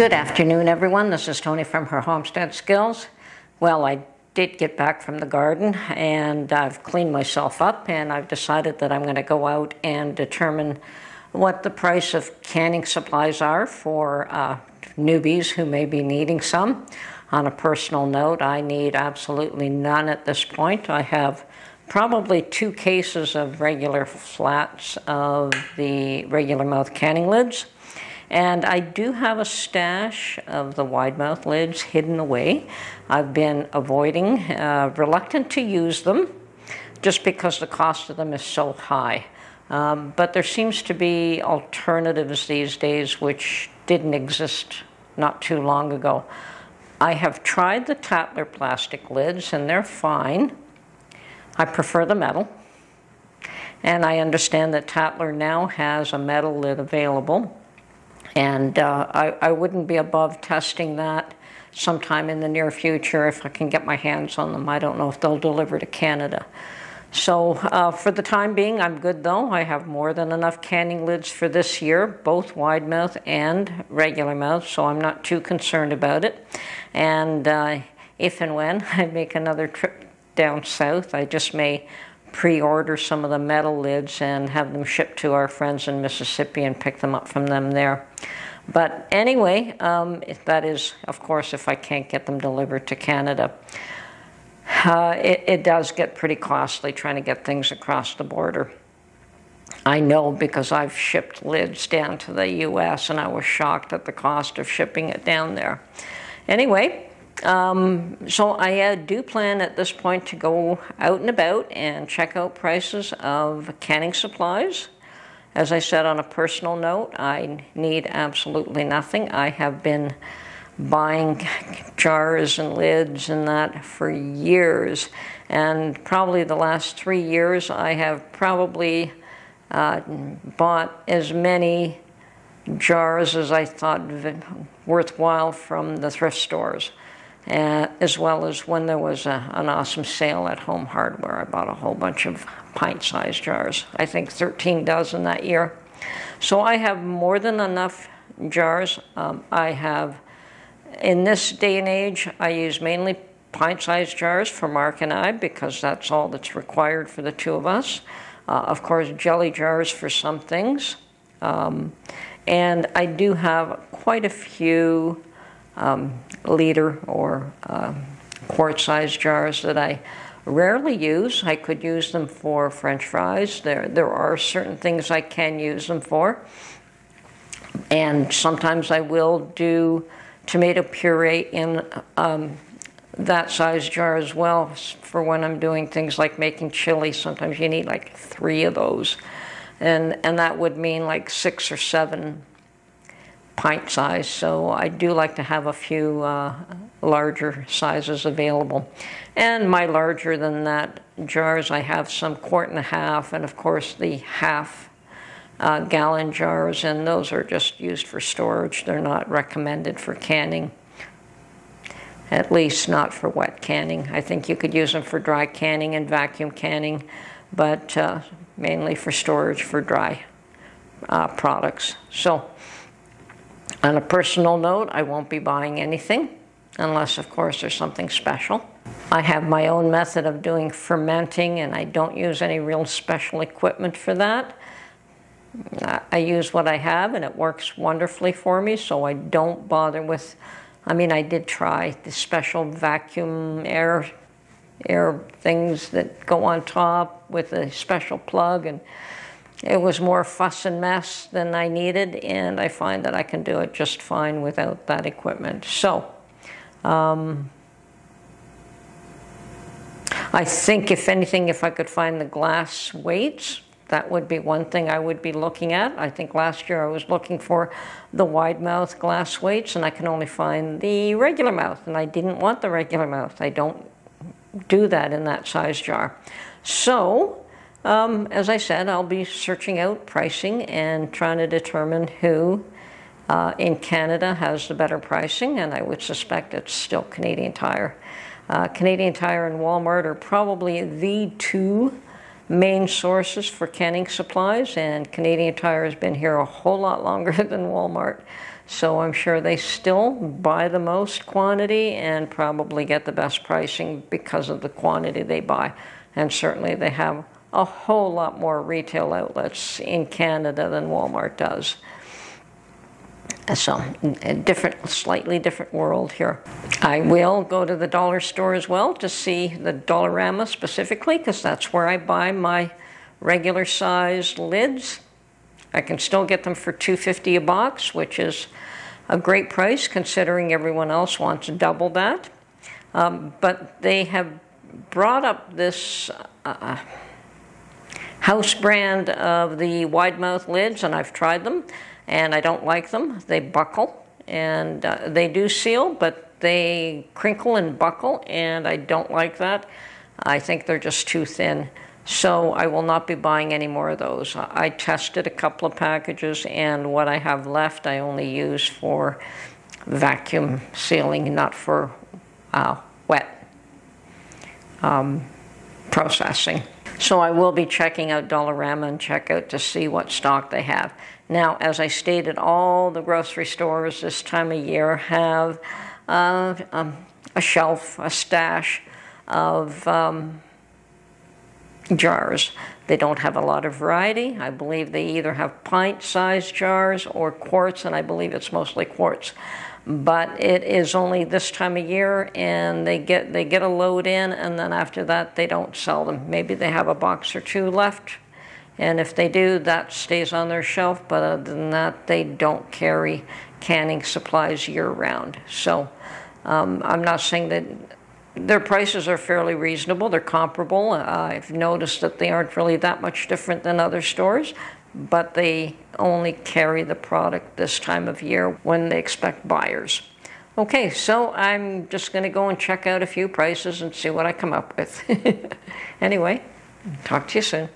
Good afternoon, everyone. This is Tony from her Homestead Skills. Well, I did get back from the garden and I've cleaned myself up, and I've decided that I'm going to go out and determine what the price of canning supplies are for newbies who may be needing some. On a personal note, I need absolutely none at this point. I have probably 2 cases of regular flats of the regular mouth canning lids. And I do have a stash of the wide mouth lids hidden away. I've been avoiding, reluctant to use them just because the cost of them is so high. But there seems to be alternatives these days which didn't exist not too long ago. I have tried the Tatler plastic lids and they're fine. I prefer the metal. And I understand that Tatler now has a metal lid available. And I wouldn't be above testing that sometime in the near future if I can get my hands on them. I don't know if they'll deliver to Canada. So for the time being, I'm good though. I have more than enough canning lids for this year, both wide mouth and regular mouth, so I'm not too concerned about it. And if and when I make another trip down south, I just may pre-order some of the metal lids and have them shipped to our friends in Mississippi and pick them up from them there. But anyway, that is, of course, if I can't get them delivered to Canada. It does get pretty costly trying to get things across the border. I know because I've shipped lids down to the US and I was shocked at the cost of shipping it down there. Anyway, so I do plan at this point to go out and about and check out prices of canning supplies. As I said, on a personal note, I need absolutely nothing. I have been buying jars and lids and that for years, and probably the last 3 years I have probably bought as many jars as I thought worthwhile from the thrift stores. As well as when there was an awesome sale at Home Hardware. I bought a whole bunch of pint-sized jars. I think 13 dozen that year. So I have more than enough jars. I have, in this day and age, I use mainly pint-sized jars for Mark and I because that's all that's required for the 2 of us. Of course, jelly jars for some things. And I do have quite a few liter or quart-sized jars that I rarely use. I could use them for French fries. There are certain things I can use them for. And sometimes I will do tomato puree in that size jar as well for when I'm doing things like making chili. Sometimes you need like 3 of those. And that would mean like 6 or 7 pint size, so I do like to have a few larger sizes available. And my larger than that jars, I have some 1.5 quart, and of course the half gallon jars, and those are just used for storage. They're not recommended for canning, at least not for wet canning. I think you could use them for dry canning and vacuum canning, but mainly for storage for dry products. So on a personal note, I won't be buying anything unless, of course, there's something special. I have my own method of doing fermenting, and I don't use any real special equipment for that. I use what I have, and it works wonderfully for me, so I don't bother with, I mean, I did try the special vacuum air things that go on top with a special plug, and it was more fuss and mess than I needed, and I find that I can do it just fine without that equipment. So, I think if anything, if I could find the glass weights, that would be one thing I would be looking at. I think last year I was looking for the wide mouth glass weights, and I can only find the regular mouth, and I didn't want the regular mouth. I don't do that in that size jar. So, as I said, I'll be searching out pricing and trying to determine who in Canada has the better pricing, and I would suspect it's still Canadian Tire. Canadian Tire and Walmart are probably the 2 main sources for canning supplies, and Canadian Tire has been here a whole lot longer than Walmart. So I'm sure they still buy the most quantity and probably get the best pricing because of the quantity they buy. And certainly they have a whole lot more retail outlets in Canada than Walmart does. So, a slightly different world here. I will go to the dollar store as well to see the Dollarama specifically, because that's where I buy my regular sized lids. I can still get them for $2.50 a box, which is a great price considering everyone else wants double that. But they have brought up this house brand of the wide mouth lids, and I've tried them. And I don't like them. They buckle, and they do seal, but they crinkle and buckle, and I don't like that. I think they're just too thin. So I will not be buying any more of those. I tested a couple of packages, and what I have left I only use for vacuum sealing, not for wet processing. So I will be checking out Dollarama and check out to see what stock they have. Now, as I stated, all the grocery stores this time of year have a shelf, a stash of jars. They don't have a lot of variety. I believe they either have pint-sized jars or quarts, and I believe it's mostly quarts. But it is only this time of year, and they get a load in, and then after that they don't sell them. Maybe they have a box or two left, and if they do, that stays on their shelf. But other than that, they don't carry canning supplies year-round. So I'm not saying that their prices are fairly reasonable. They're comparable. I've noticed that they aren't really that much different than other stores, but they only carry the product this time of year when they expect buyers. Okay, so I'm just going to go and check out a few prices and see what I come up with. Anyway, talk to you soon.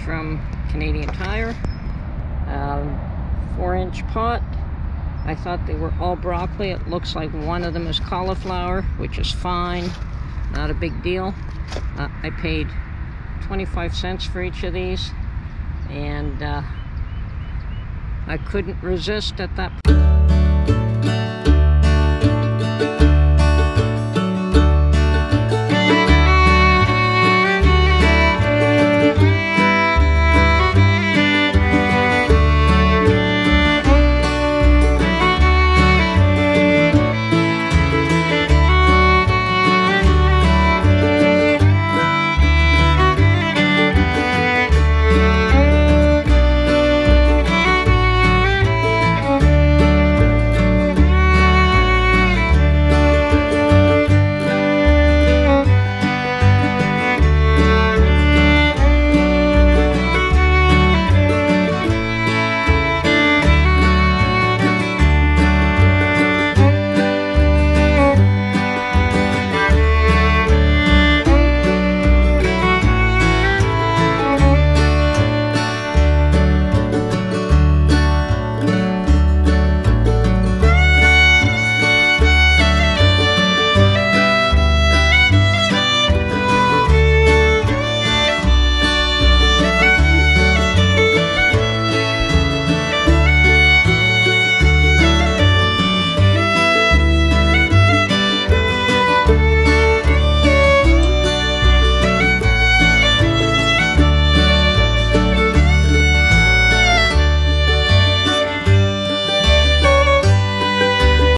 from Canadian Tire. 4-inch pot. I thought they were all broccoli. It looks like one of them is cauliflower, which is fine, not a big deal. I paid 25 cents for each of these, and I couldn't resist at that point.